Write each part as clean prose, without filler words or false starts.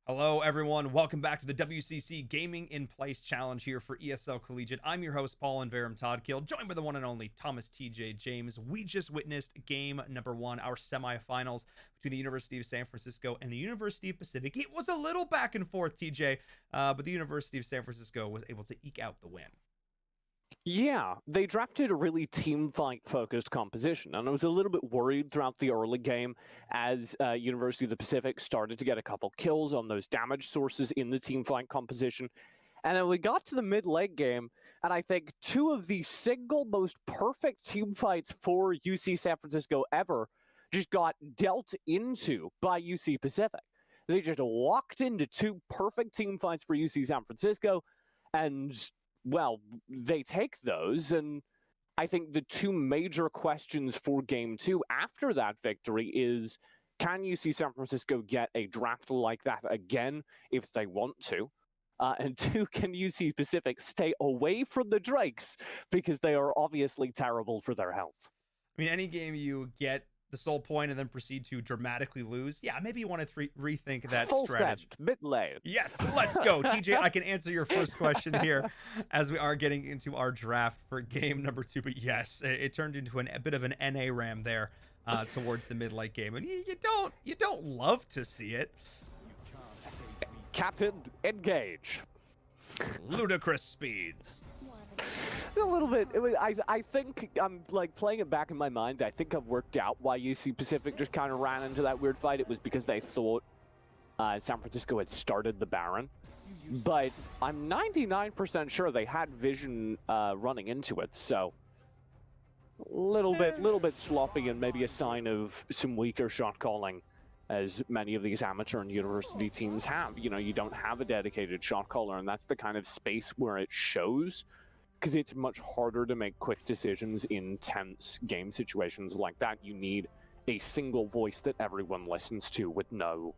Hello, everyone. Welcome back to the WCC Gaming in Place Challenge here for ESL Collegiate. I'm your host, Paul and Verum Toddkill, joined by the one and only Thomas TJ James. We just witnessed game number one, our semifinals between the University of San Francisco and the University of Pacific. It was a little back and forth, TJ, but the University of San Francisco was able to eke out the win. Yeah, they drafted a really team fight focused composition, and I was a little bit worried throughout the early game as University of the Pacific started to get a couple kills on those damage sources in the team fight composition. And then we got to the mid-late game, and I think two of the single most perfect team fights for UC San Francisco ever just got dealt into by UC Pacific. They just walked into two perfect team fights for UC San Francisco, and well, they take those, and I think the two major questions for Game 2 after that victory is, can UC San Francisco get a draft like that again if they want to? And two, can UC Pacific stay away from the Drakes because they are obviously terrible for their health? I mean, any game you get the sole point and then proceed to dramatically lose, yeah, maybe you want to rethink that Full strategy. Step, bit late. Yes, let's go. TJ, I can answer your first question here as we are getting into our draft for game number two. But yes, it turned into a bit of an NA ram there towards the mid-late game. And you don't love to see it. Captain, engage. Ludicrous speeds. A little bit. I think I'm like playing it back in my mind. I think I've worked out why UC Pacific just kind of ran into that weird fight. It was because they thought San Francisco had started the Baron. But I'm 99% sure they had vision running into it. So little bit sloppy and maybe a sign of some weaker shot calling, as many of these amateur and university teams have. You know, you don't have a dedicated shot caller, and that's the kind of space where it shows, because it's much harder to make quick decisions in tense game situations like that. You need a single voice that everyone listens to with no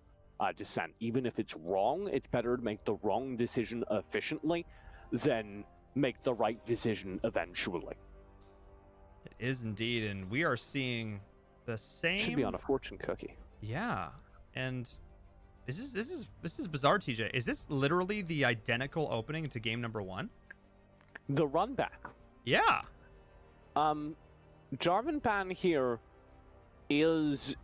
dissent. Even if it's wrong, it's better to make the wrong decision efficiently than make the right decision eventually. It is indeed, and we are seeing the same. Should be on a fortune cookie. Yeah, and this is bizarre, TJ. Is this literally the identical opening to game number one? The run back. Yeah. Jarvan ban here is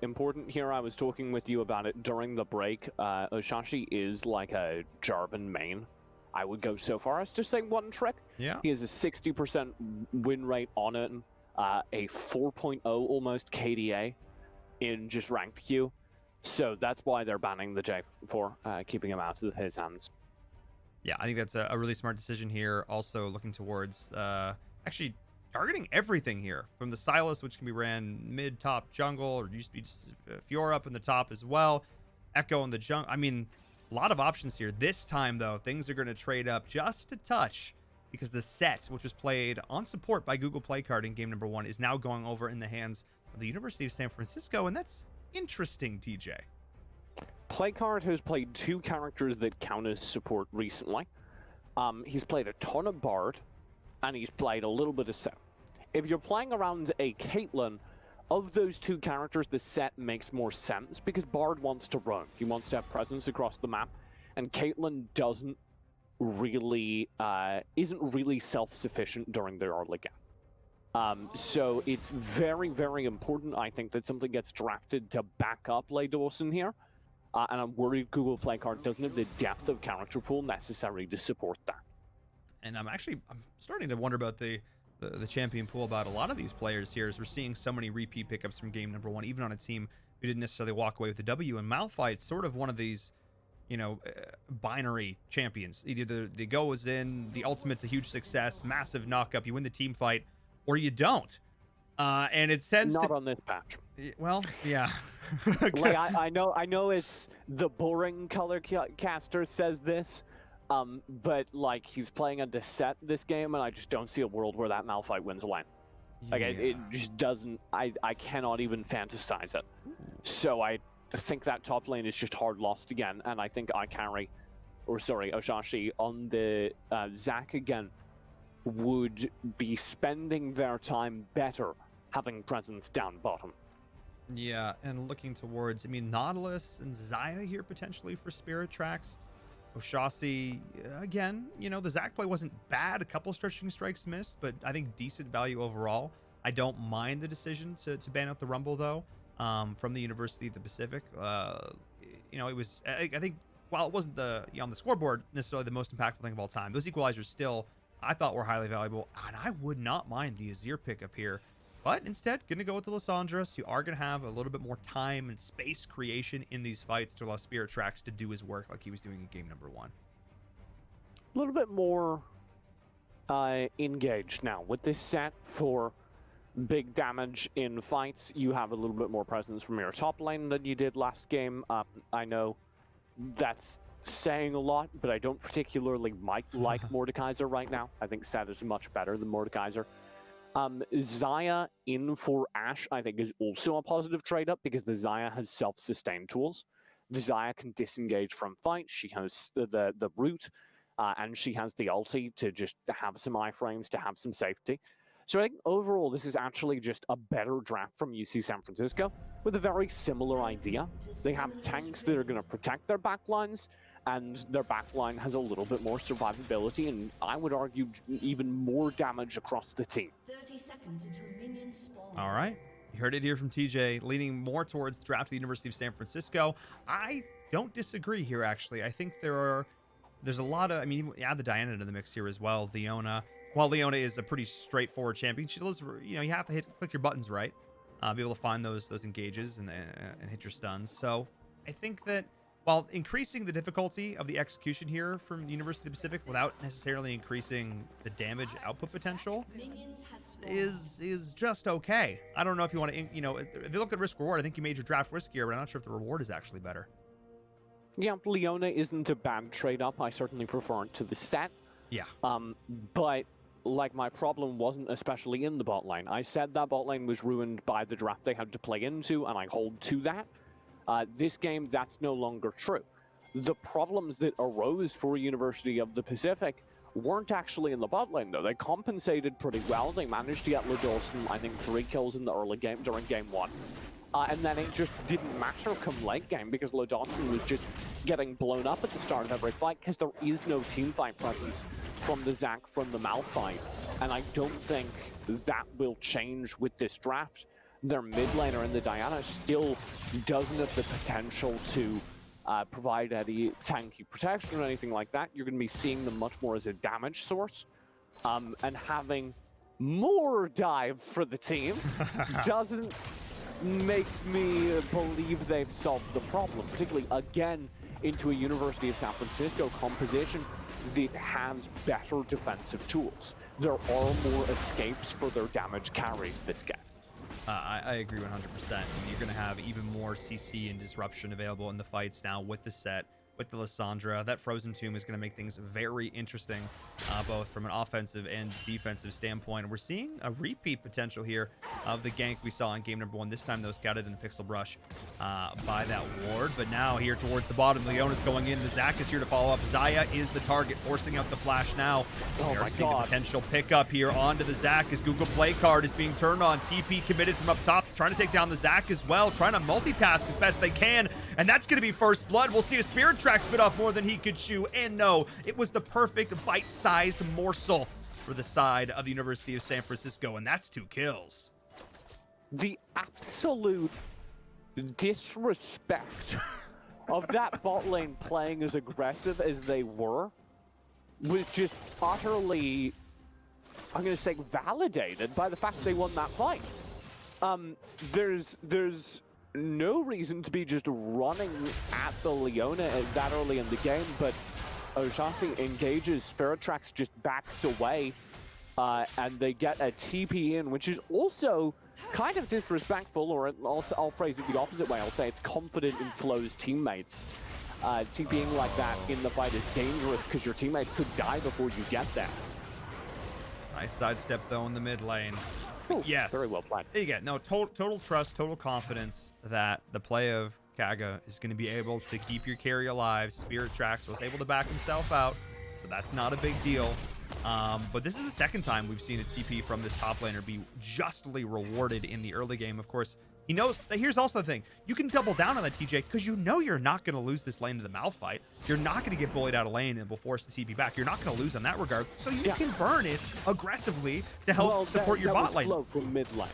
important here. I was talking with you about it during the break. Oshashi is like a Jarvan main. I would go so far as to say one trick. Yeah. He has a 60% win rate on it, a 4.0 almost KDA in just ranked queue. So that's why they're banning the J4, keeping him out of his hands. Yeah, I think that's a really smart decision here. Also looking towards actually targeting everything here, from the Silas, which can be ran mid, top, jungle, or used to be just Fiora up in the top as well. Echo in the jungle. I mean, a lot of options here. This time, though, things are going to trade up just a touch, because the set, which was played on support by Google Play Card in game number one, is now going over in the hands of the University of San Francisco, and that's interesting, TJ. Playcard has played two characters that count as support recently. He's played a ton of Bard, and he's played a little bit of Set. If you're playing around a Caitlyn, of those two characters, the Set makes more sense, because Bard wants to run. He wants to have presence across the map, and Caitlyn doesn't really, isn't really self-sufficient during the early game. So it's very, very important, I think, that something gets drafted to back up Lay Dawson here. And I'm worried Google Play Card doesn't have the depth of character pool necessary to support that. And I'm starting to wonder about the champion pool about a lot of these players here, as we're seeing so many repeat pickups from game number one, even on a team who didn't necessarily walk away with the W. And Malphite's sort of one of these, binary champions. Either the go is in, the ultimate's a huge success, massive knock-up, you win the team fight, or you don't. And it tends not on this patch. Well, yeah. Like I know it's the boring color caster says this, but like he's playing a Set this game, and I just don't see a world where that Malphite wins a lane. Like it just doesn't. I cannot even fantasize it. So I think that top lane is just hard lost again, and I think Oshashi on the Zac again would be spending their time better having presence down bottom. Yeah, and looking towards, I mean, Nautilus and Zaya here potentially for Spirit Tracks. Oshasi, again, you know, the Zac play wasn't bad. A couple stretching strikes missed, but I think decent value overall. I don't mind the decision to ban out the Rumble, though, from the University of the Pacific. You know, it was, I think, while it wasn't on the scoreboard necessarily the most impactful thing of all time, those equalizers still, I thought, were highly valuable. And I would not mind the Azir pickup here. But instead, going to go with the Lissandra, so you are going to have a little bit more time and space creation in these fights to allow Spirit Tracks to do his work like he was doing in game number 1. A little bit more engaged now. With this set for big damage in fights, you have a little bit more presence from your top lane than you did last game. I know that's saying a lot, but I don't particularly like Mordekaiser right now. I think Set is much better than Mordekaiser. Zaya in for Ashe, I think, is also a positive trade-up because the Zaya has self-sustain tools. The Zaya can disengage from fights. She has the root, and she has the ulti to just have some iframes, to have some safety. So I think overall, this is actually just a better draft from UC San Francisco with a very similar idea. They have tanks that are going to protect their backlines, and their backline has a little bit more survivability, and I would argue even more damage across the team. 30 seconds until minions spawn. All right. You heard it here from TJ, leaning more towards the draft of the University of San Francisco. I don't disagree here, actually. I think there's a lot of, I mean, add the Diana into the mix here as well. Leona. While Leona is a pretty straightforward champion, she does, you know, you have to click your buttons right, be able to find those engages and hit your stuns. So I think that while increasing the difficulty of the execution here from the University of the Pacific without necessarily increasing the damage output potential is just okay. I don't know if you want to, you know, if you look at risk reward, I think you made your draft riskier, but I'm not sure if the reward is actually better. Yeah, Leona isn't a bad trade-up. I certainly prefer it to the set. Yeah. But like, my problem wasn't especially in the bot lane. I said that bot lane was ruined by the draft they had to play into, and I hold to that. This game, that's no longer true. The problems that arose for University of the Pacific weren't actually in the bot lane, though. They compensated pretty well. They managed to get LeDawson, I think, 3 kills in the early game during game 1. And then it just didn't matter come late game because LeDawson was just getting blown up at the start of every fight because there is no team fight presence from the Zac, from the Malphite. And I don't think that will change with this draft. Their mid laner in the Diana still doesn't have the potential to provide any tanky protection or anything like that. You're going to be seeing them much more as a damage source. And having more dive for the team doesn't make me believe they've solved the problem, particularly, again, into a University of San Francisco composition that has better defensive tools. There are more escapes for their damage carries this game. I agree 100%. You're going to have even more CC and disruption available in the fights now with the set, with the Lissandra. That Frozen Tomb is going to make things very interesting, both from an offensive and defensive standpoint. We're seeing a repeat potential here of the gank we saw in game number 1. This time, though, scouted in the Pixel Brush by that ward. But now here towards the bottom, Leona's going in. The Zac is here to follow up. Zaya is the target, forcing out the flash now. Oh my seeing God. a potential pickup here onto the Zac as Google Play Card is being turned on. TP committed from up top, trying to take down the Zac as well, trying to multitask as best they can. And that's going to be first blood. We'll see a Spirit Track spit off more than he could chew. And no, it was the perfect bite-sized morsel for the side of the University of San Francisco, and that's 2 kills. The absolute disrespect of that bot lane playing as aggressive as they were was just utterly, I'm going to say, validated by the fact they won that fight. There's no reason to be just running at the Leona that early in the game, but Oshasi engages, Spirit Tracks just backs away, and they get a TP in, which is also kind of disrespectful, or I'll phrase it the opposite way. I'll say it's confident in Flow's teammates. TPing like that in the fight is dangerous because your teammates could die before you get there. Nice sidestep, though, in the mid lane. Ooh, Yes. very well played. There you go. No, total trust, total confidence that the play of Kaga is going to be able to keep your carry alive. Spirit Tracks was able to back himself out, so that's not a big deal. But this is the second time we've seen a TP from this top laner be justly rewarded in the early game. Of course, He knows. Here's also the thing. You can double down on that, TJ, because you know you're not going to lose this lane to the Malphite. You're not going to get bullied out of lane and will force the TP back. You're not going to lose on that regard. So you can burn it aggressively to help support your bot lane. Flow from mid lane.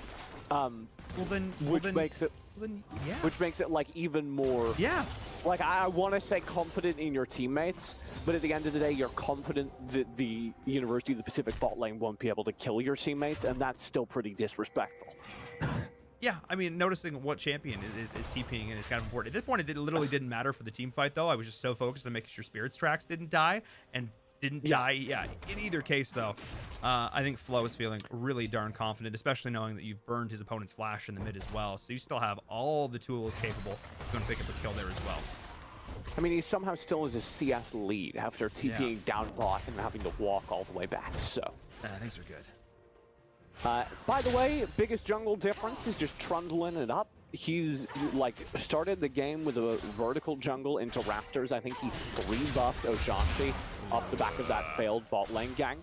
Which makes it like even more. Yeah. Like I want to say confident in your teammates, but at the end of the day, you're confident that the University of the Pacific bot lane won't be able to kill your teammates, and that's still pretty disrespectful. Yeah, I mean, noticing what champion is TPing in is kind of important. At this point, it literally didn't matter for the team fight, though. I was just so focused on making sure Spirit's tracks didn't die, and didn't die. Yeah, in either case, though, I think Flo is feeling really darn confident, especially knowing that you've burned his opponent's flash in the mid as well. So you still have all the tools capable of going to pick up a kill there as well. I mean, he somehow still is a CS lead after TPing down bot and having to walk all the way back, so. Things are good. By the way, biggest jungle difference is just trundling it up. He's like started the game with a vertical jungle into Raptors. I think he 3-buffed O'Shaughnessy off the back of that failed bot lane gank.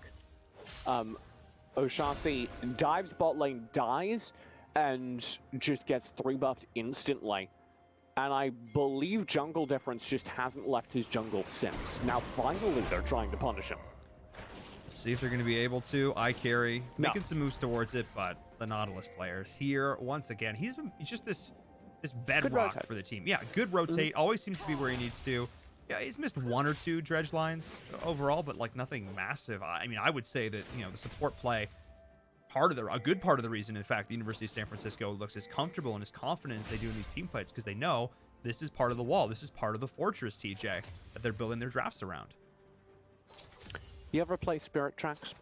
O'Shaughnessy dives bot lane, dies, and just gets 3-buffed instantly. And I believe jungle difference just hasn't left his jungle since. Now finally they're trying to punish him. See if they're going to be able to. iCarry making some moves towards it, but the Nautilus players here once again. He's just this bedrock for the team. Yeah, good rotate. Good always seems to be where he needs to. Yeah, he's missed 1 or 2 dredge lines overall, but like nothing massive. I mean, I would say that the support play, a good part of the reason, in fact, the University of San Francisco looks as comfortable and as confident as they do in these team fights, because they know this is part of the wall. This is part of the fortress, TJ, that they're building their drafts around. You ever play Spirit Tracks?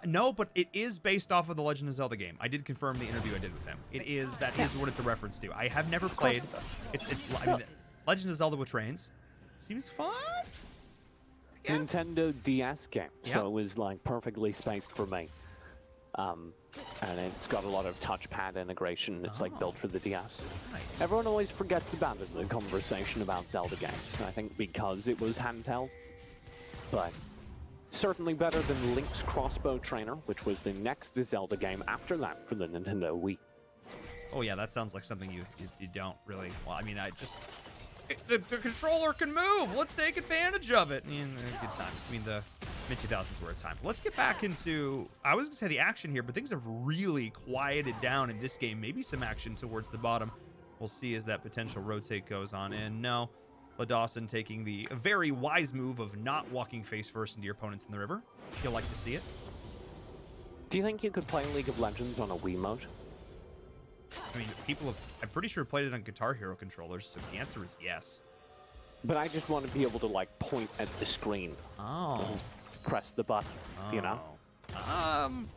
No, but it is based off of the Legend of Zelda game. I did confirm the interview I did with him. That is what it's a reference to. I have never played. I mean, Legend of Zelda with trains seems fun. Nintendo DS game, so it was like perfectly spaced for me. And it's got a lot of touchpad integration. It's like built for the DS. Nice. Everyone always forgets about it in the conversation about Zelda games. I think because it was handheld, but certainly better than Link's Crossbow Trainer, which was the next Zelda game after that for the Nintendo Wii. Oh yeah, that sounds like something you don't really. Well, I mean, the controller can move. Let's take advantage of it. Good times. I mean, the mid-2000s were a time. Let's get back into, I was going to say the action here, but things have really quieted down in this game. Maybe some action towards the bottom. We'll see as that potential rotate goes on. And no, LaDawson taking the very wise move of not walking face first into your opponents in the river. You'll like to see it. Do you think you could play League of Legends on a Wiimote? I mean, I'm pretty sure played it on Guitar Hero controllers, so the answer is yes. But I just want to be able to, like, point at the screen. Oh. Press the button, you know?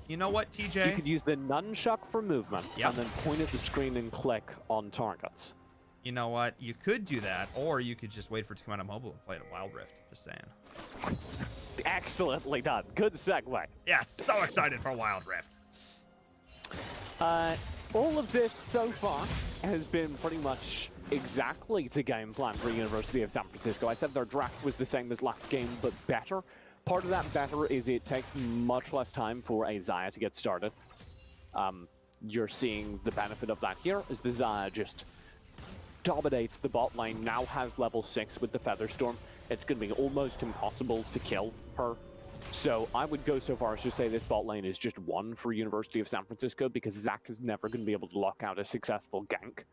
You know what, TJ? You could use the nunchuck for movement, and then point at the screen and click on targets. You know what? You could do that, or you could just wait for it to come out on mobile and play it at Wild Rift. Just saying. Excellently done. Good segue. Yes, so excited for Wild Rift. All of this so far has been pretty much exactly to game plan for University of San Francisco. I said their draft was the same as last game, but better. Part of that better is it takes much less time for a Xayah to get started. You're seeing the benefit of that here as the Xayah just dominates the bot lane, now has level 6 with the Featherstorm. It's going to be almost impossible to kill her. So I would go so far as to say this bot lane is just one for University of San Francisco, because Zach is never going to be able to lock out a successful gank.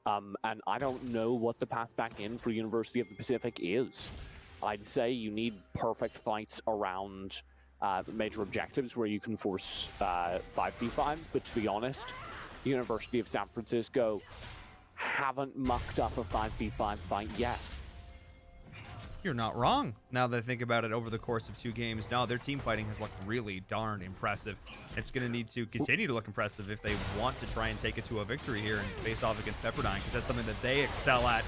And I don't know what the path back in for University of the Pacific is. I'd say you need perfect fights around the major objectives where you can force 5v5s, but to be honest, University of San Francisco haven't mucked up a 5v5 fight yet. You're not wrong. Now that I think about it, over the course of 2 games, now their team fighting has looked really darn impressive. It's going to need to continue to look impressive if they want to try and take it to a victory here and face off against Pepperdine, because that's something that they excel at.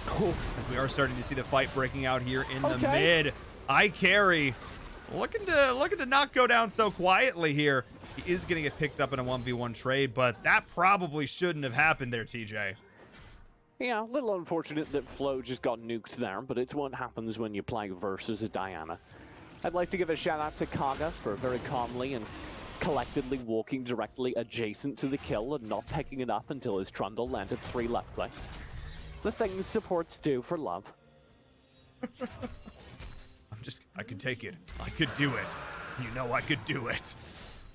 As we are starting to see the fight breaking out here in the mid. iCarry looking to not go down so quietly here. He is going to get picked up in a 1v1 trade, but that probably shouldn't have happened there, TJ. Yeah, a little unfortunate that Flo just got nuked there, but it's what happens when you play versus a Diana. I'd like to give a shout out to Kaga for very calmly and collectedly walking directly adjacent to the kill and not picking it up until his trundle landed 3 left clicks. The things supports do for love. I could take it. I could do it. You know I could do it.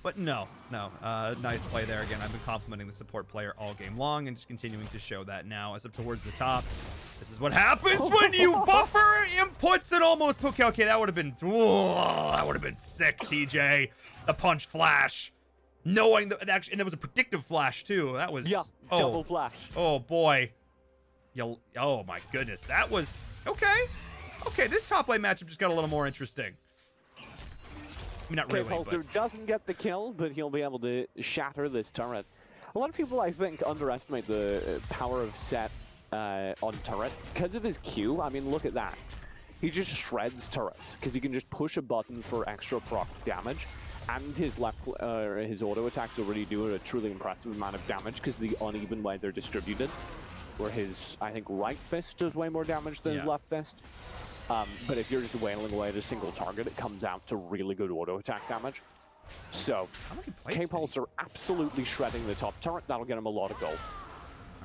But no. Nice play there again. I've been complimenting the support player all game long and just continuing to show that now as up towards the top. This is what happens when you buffer inputs and almost poke. Okay, that would have been sick, TJ. The punch flash. Knowing that actually, and there was a predictive flash too. That was double flash. Oh boy. Oh my goodness. That was okay. Okay, this top lane matchup just got a little more interesting. I mean, not really, Pulsar doesn't get the kill, but he'll be able to shatter this turret. A lot of people, I think, underestimate the power of Set on turret because of his Q. I mean, look at that. He just shreds turrets because he can just push a button for extra proc damage, and his his auto attacks already do a truly impressive amount of damage because the uneven way they're distributed. Where his, I think, right fist does way more damage than his left fist. But if you're just wailing away at a single target, it comes out to really good auto attack damage. So, K-Pulse are absolutely shredding the top turret. That'll get him a lot of gold.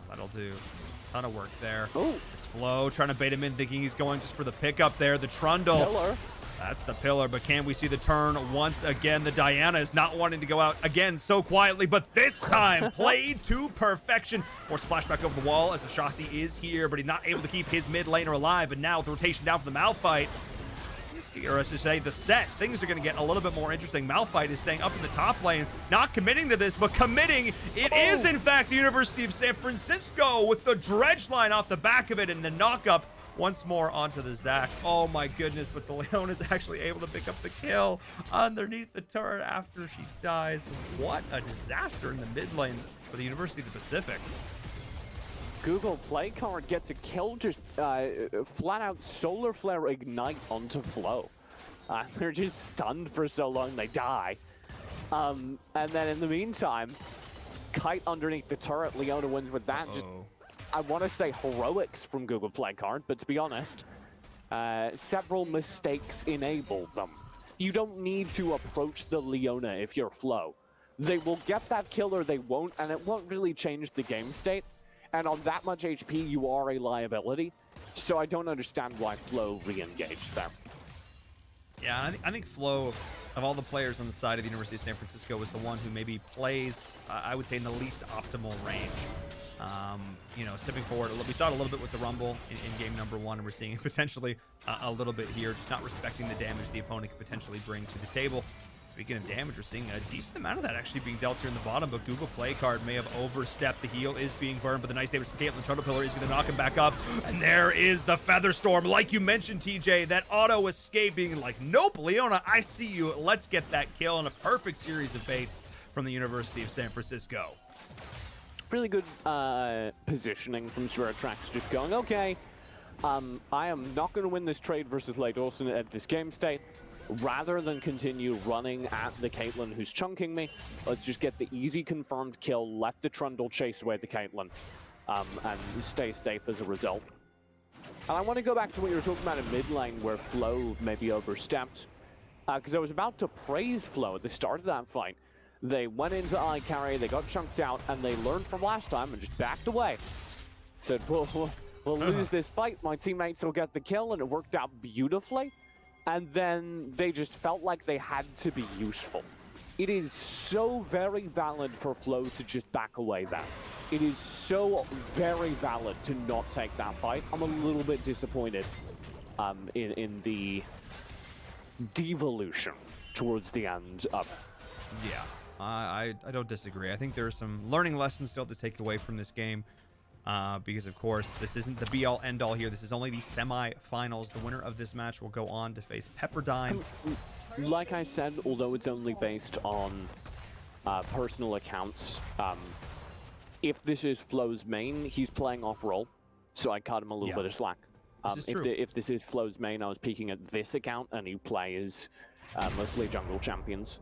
That'll do a ton of work there. Oh, it's Flo trying to bait him in, thinking he's going just for the pickup there. The Trundle. Pillar. That's the pillar, but can we see the turn once again? The Diana is not wanting to go out again so quietly, but this time played to perfection. More splashback over the wall as Ashasi is here, but he's not able to keep his mid laner alive. And now with the rotation down for the Malphite, or as to say, the set, things are going to get a little bit more interesting. Malphite is staying up in the top lane, not committing to this, but committing. It is, in fact, the University of San Francisco with the dredge line off the back of it and the knock-up once more onto the Zac. Oh my goodness, but the Leon is actually able to pick up the kill underneath the turret after she dies. What a disaster in the mid lane for the University of the Pacific. Google Play Card gets a kill, just flat out Solar Flare Ignite onto Flo. They're just stunned for so long they die. And then in the meantime, Kite underneath the turret, Leona wins with that. Just, I want to say heroics from Google Play Card, but to be honest, several mistakes enabled them. You don't need to approach the Leona if you're Flo. They will get that kill or they won't, and it won't really change the game state. And on that much HP, you are a liability. So I don't understand why Flo re-engaged there. Yeah, I think Flo, of all the players on the side of the University of San Francisco, was the one who maybe plays, I would say, in the least optimal range. You know, stepping forward, we saw it a little bit with the Rumble in game number 1, and we're seeing it potentially a little bit here, just not respecting the damage the opponent could potentially bring to the table. Speaking of damage, we're seeing a decent amount of that actually being dealt here in the bottom, but Google Play Card may have overstepped. The heal is being burned, but the nice damage to Caitlyn. Shuttle Pillar is going to knock him back up, and there is the Feather Storm. Like you mentioned, TJ, that auto escape being like, nope, Leona, I see you. Let's get that kill, and a perfect series of baits from the University of San Francisco. Really good positioning from Trax, just going, okay, I am not going to win this trade versus Lay Dawson at this game state. Rather than continue running at the Caitlyn who's chunking me, let's just get the easy confirmed kill, let the Trundle chase away the Caitlyn, and stay safe as a result. And I want to go back to what you were talking about in mid lane where Flo maybe overstepped, because I was about to praise Flo at the start of that fight. They went into eye carry, they got chunked out, and they learned from last time and just backed away. Said, we'll lose this fight, my teammates will get the kill, and it worked out beautifully. And then they just felt like they had to be useful. It is so very valid for Flo to just back away that. It is so very valid to not take that fight. I'm a little bit disappointed in the devolution towards the end of it. Yeah, I don't disagree. I think there are some learning lessons still to take away from this game. Because, of course, this isn't the be-all, end-all here. This is only the semi-finals. The winner of this match will go on to face Pepperdine. Like I said, although it's only based on personal accounts, if this is Flo's main, he's playing off-roll, so I cut him a little bit of slack. If this is Flo's main, I was peeking at this account, and he plays mostly jungle champions.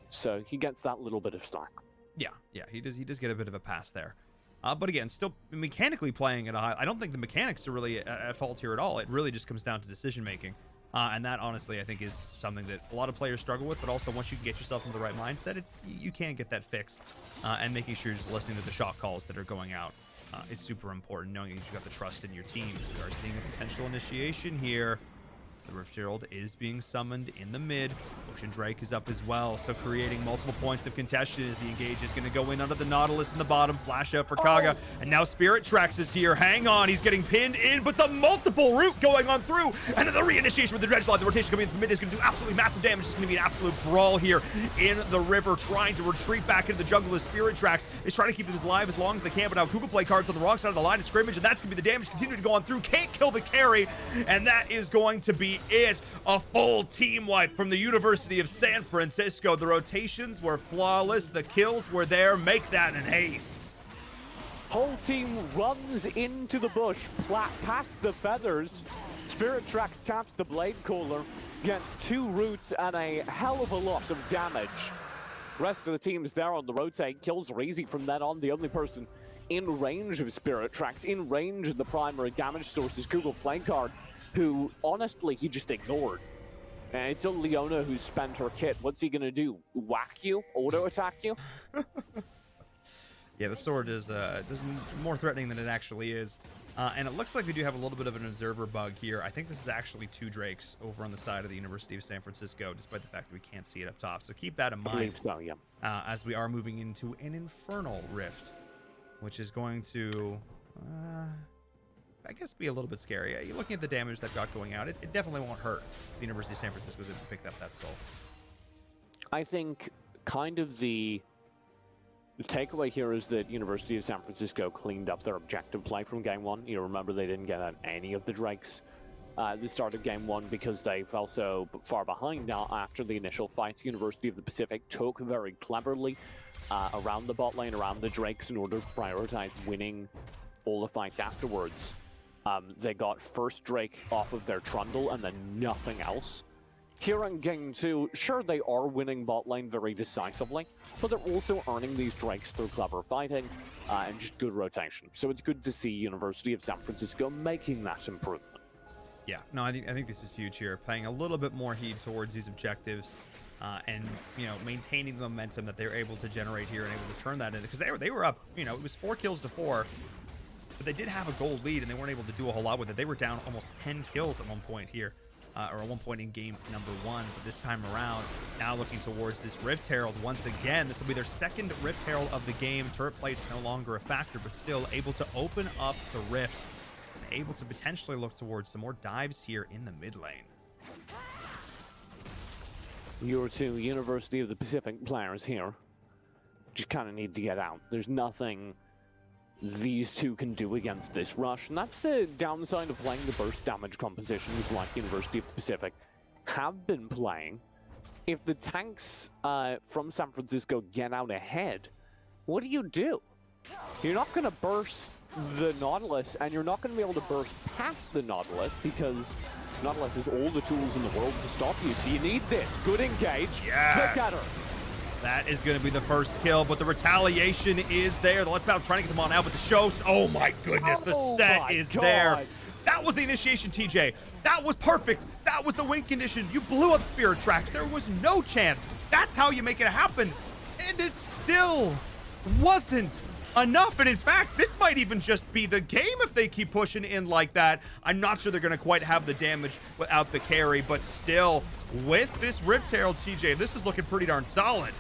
So he gets that little bit of slack. Yeah, he does get a bit of a pass there. But again, still mechanically playing at a high... I don't think the mechanics are really at fault here at all. It really just comes down to decision making. And that, honestly, I think is something that a lot of players struggle with, but also once you can get yourself into the right mindset, you can get that fixed. And making sure you're just listening to the shot calls that are going out is super important, knowing that you've got the trust in your teams. We are seeing a potential initiation here. The Rift Herald is being summoned in the mid. Ocean Drake is up as well, so creating multiple points of contention as the engage is going to go in under the Nautilus in the bottom. Flash out for Kaga, and now Spirit Tracks is here. Hang on, he's getting pinned in, but the multiple route going on through, and then the reinitiation with the Dredge Slide. The rotation coming in from mid is going to do absolutely massive damage. It's going to be an absolute brawl here in the river, trying to retreat back into the jungle as Spirit Tracks is trying to keep them alive as long as they can, but now Google play cards on the wrong side of the line of scrimmage, and that's going to be the damage continuing to go on through. Can't kill the carry, and that is going to be it. A full team wipe from the University of San Francisco. The rotations were flawless. The kills were there. Make that an ace. Whole team runs into the bush, past the feathers. Spirit Tracks taps the Blade Caller, gets 2 roots and a hell of a lot of damage. Rest of the team's there on the rotate. Kills are easy from then on. The only person in range of Spirit Tracks, in range of the primary damage source is Google Play Card, who, honestly, he just ignored. It's a Leona who's spent her kit. What's he gonna do? Whack you? Auto-attack you? Yeah, the sword is more threatening than it actually is. And it looks like we do have a little bit of an observer bug here. I think this is actually 2 Drakes over on the side of the University of San Francisco, despite the fact that we can't see it up top. So keep that in mind. I believe so, yeah. As we are moving into an Infernal Rift, which is going to... I guess be a little bit scary. You're looking at the damage they've got going out. It definitely won't hurt the University of San Francisco to pick up that soul. I think kind of the takeaway here is that University of San Francisco cleaned up their objective play from game 1. You remember they didn't get on any of the Drakes at the start of game 1 because they fell so far behind now after the initial fights. University of the Pacific took very cleverly around the bot lane, around the Drakes in order to prioritize winning all the fights afterwards. They got first Drake off of their Trundle and then nothing else. Here in game 2, sure, they are winning bot lane very decisively, but they're also earning these Drakes through clever fighting and just good rotation. So it's good to see University of San Francisco making that improvement. Yeah, no, I think this is huge here. Paying a little bit more heed towards these objectives and, maintaining the momentum that they're able to generate here and able to turn that in. Because they were up, it was 4 kills to 4. But they did have a gold lead, and they weren't able to do a whole lot with it. They were down almost 10 kills at one point here, or at one point in game number 1. But this time around, now looking towards this Rift Herald once again. This will be their second Rift Herald of the game. Turret plate's no longer a factor, but still able to open up the Rift and able to potentially look towards some more dives here in the mid lane. Your 2 University of the Pacific players here just kind of need to get out. There's nothing these 2 can do against this rush, and that's the downside of playing the burst damage compositions like University of the Pacific have been playing. If the tanks from San Francisco get out ahead, what do? You're not going to burst the Nautilus, and you're not going to be able to burst past the Nautilus because Nautilus has all the tools in the world to stop you, so you need this. Good engage. Yes! Look at her. That is going to be the first kill, but the retaliation is there. The Let's Battle trying to get them on out, but the show... Oh my goodness, the set is there. That was the initiation, TJ. That was perfect. That was the win condition. You blew up Spirit Tracks. There was no chance. That's how you make it happen. And it still wasn't enough. And in fact, this might even just be the game if they keep pushing in like that. I'm not sure they're going to quite have the damage without the carry, but still, with this Rift Herald, TJ, this is looking pretty darn solid.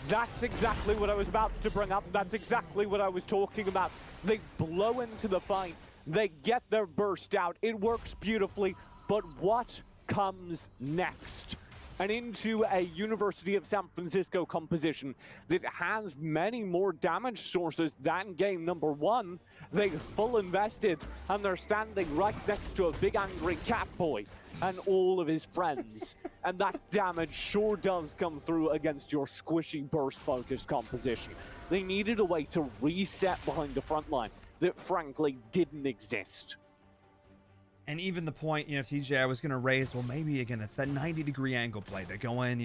That's exactly what I was about to bring up. That's exactly what I was talking about. They blow into the fight. They get their burst out. It works beautifully. But what comes next? And into a University of San Francisco composition that has many more damage sources than game number 1. They full invested, and they're standing right next to a big angry cat boy and all of his friends. And that damage sure does come through against your squishy burst-focused composition. They needed a way to reset behind the front line that frankly didn't exist. And even the point, TJ, I was going to raise, well, maybe, again, it's that 90-degree angle play. They go in,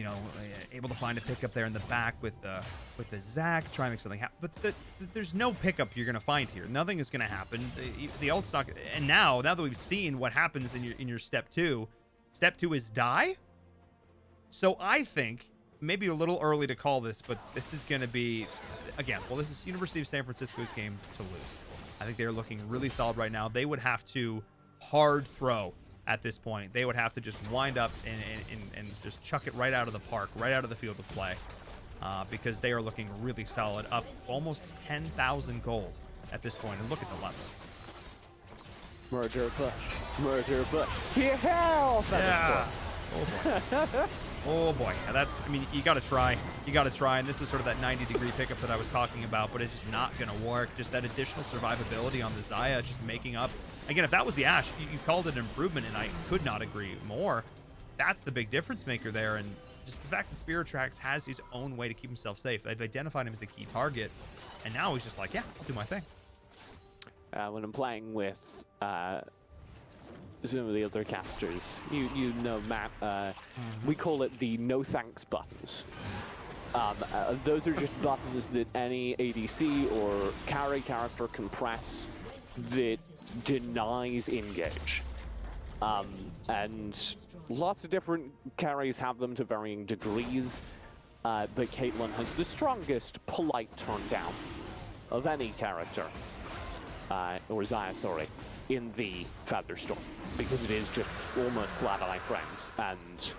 able to find a pickup there in the back with the Zac, try and make something happen. But there's no pickup you're going to find here. Nothing is going to happen. The ult stock, and now that we've seen what happens in your step 2, Step 2 is die. So I think maybe a little early to call this, but this is going to be, again, well, this is University of San Francisco's game to lose. I think they're looking really solid right now. They would have to hard throw at this point. They would have to just wind up and just chuck it right out of the park, right out of the field of play, because they are looking really solid, up almost 10,000 gold at this point. And look at the levels. Murder push. Murder push. Yeah! Yeah. Oh boy. Oh boy. Now that's, I mean, you got to try. You got to try. And this was sort of that 90-degree pickup that I was talking about, but it's just not going to work. Just that additional survivability on the Xayah, just making up. Again, if that was the Ashe, you called it an improvement, and I could not agree more. That's the big difference maker there. And just the fact that Spirit Tracks has his own way to keep himself safe. They've identified him as a key target. And now he's just like, yeah, I'll do my thing. When I'm playing with some of the other casters, you know, Matt, we call it the no thanks buttons. Those are just buttons that any ADC or carry character can press that denies engage. And lots of different carries have them to varying degrees, but Caitlyn has the strongest polite turn down of any character, or Xayah, sorry, in the Featherstorm, because it is just almost flat eye frames. And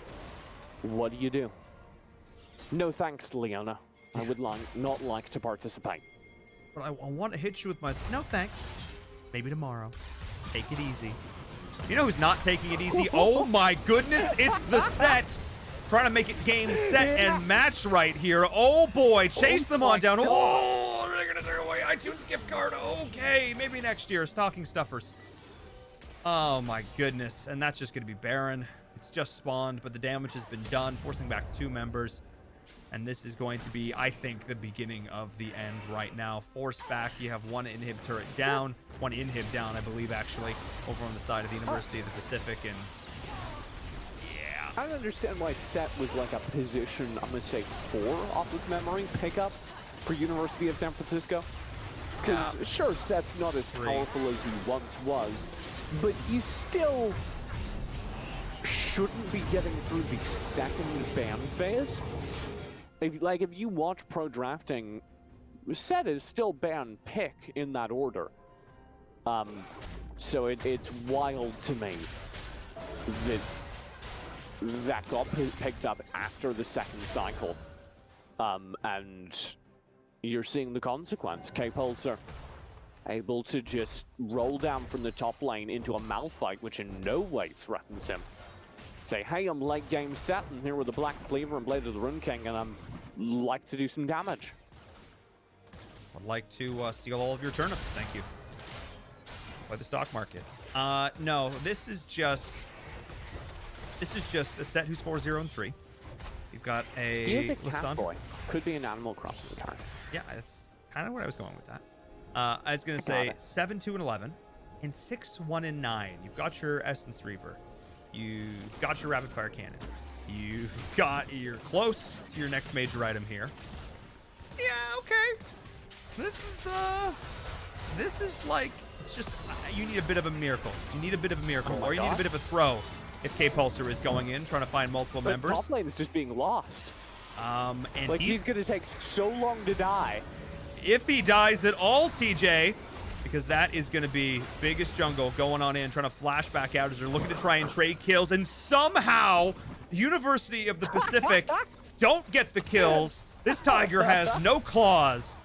what do? No thanks, Leona. I would not like to participate. But I want to hit you with my... No thanks. Maybe tomorrow. Take it easy. You know who's not taking it easy? Oh my goodness, it's the set. Trying to make it game, set, and match right here. Oh boy, chase them on down. Oh, they're going to throw away iTunes gift card. Okay, maybe next year. Stocking stuffers. Oh my goodness, and that's just going to be Baron. It's just spawned, but the damage has been done, forcing back 2 members. And this is going to be, I think, the beginning of the end right now. Force back, you have 1 inhib turret down. 1 inhib down, I believe, actually, over on the side of the University of the Pacific. And yeah. I don't understand why Set was like a position, I'm going to say 4 off of memory pickup for University of San Francisco. Because, sure, Set's not as powerful as he once was, but he still shouldn't be getting through the second ban phase. If you watch pro drafting, Set is still ban pick in that order. So it's wild to me that that got picked up after the second cycle. And you're seeing the consequence. K-Pulsar able to just roll down from the top lane into a Malphite, which in no way threatens him. Say, hey, I'm late game Set, and here with the Black Cleaver and Blade of the Rune King, and I'm like to do some damage. Would like to steal all of your turnips. Thank you. By the stock market. No, this is just a Set who's 4-0-3. You've got a He is a cat boy. Could be an Animal Crossing card. Yeah, that's kind of where I was going with that. I was going to say 7-2-11 and 6-1-9. You've got your Essence Reaver. You've got your Rapid Fire Cannon. You're close to your next major item here. Yeah, okay. This is like, it's just, you need a bit of a miracle. You need a bit of a miracle, or you need a bit of a throw if K-Pulsar is going in, trying to find multiple members. Top lane is just being lost. And like, he's going to take so long to die. If he dies at all, TJ, because that is going to be biggest jungle going on in, trying to flash back out as they're looking to try and trade kills, and somehow University of the Pacific don't get the kills. This Tiger has no claws.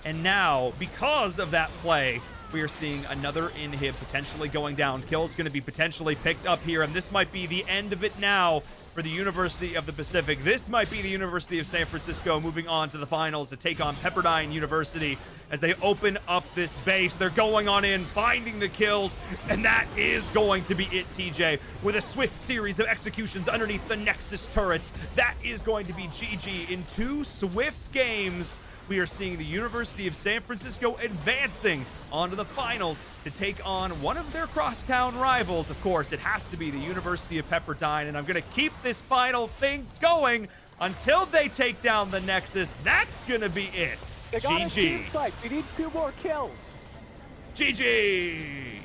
And now, because of that play, we are seeing another inhib potentially going down. Kill's going to be potentially picked up here, and this might be the end of it now for the University of the Pacific. This might be the University of San Francisco moving on to the finals to take on Pepperdine University as they open up this base. They're going on in, finding the kills, and that is going to be it, TJ. With a swift series of executions underneath the Nexus turrets, that is going to be GG in 2 swift games. We are seeing the University of San Francisco advancing onto the finals to take on one of their crosstown rivals. Of course, it has to be the University of Pepperdine, and I'm going to keep this final thing going until they take down the Nexus. That's going to be it. They got a team GG. fight. We need 2 more kills. GG.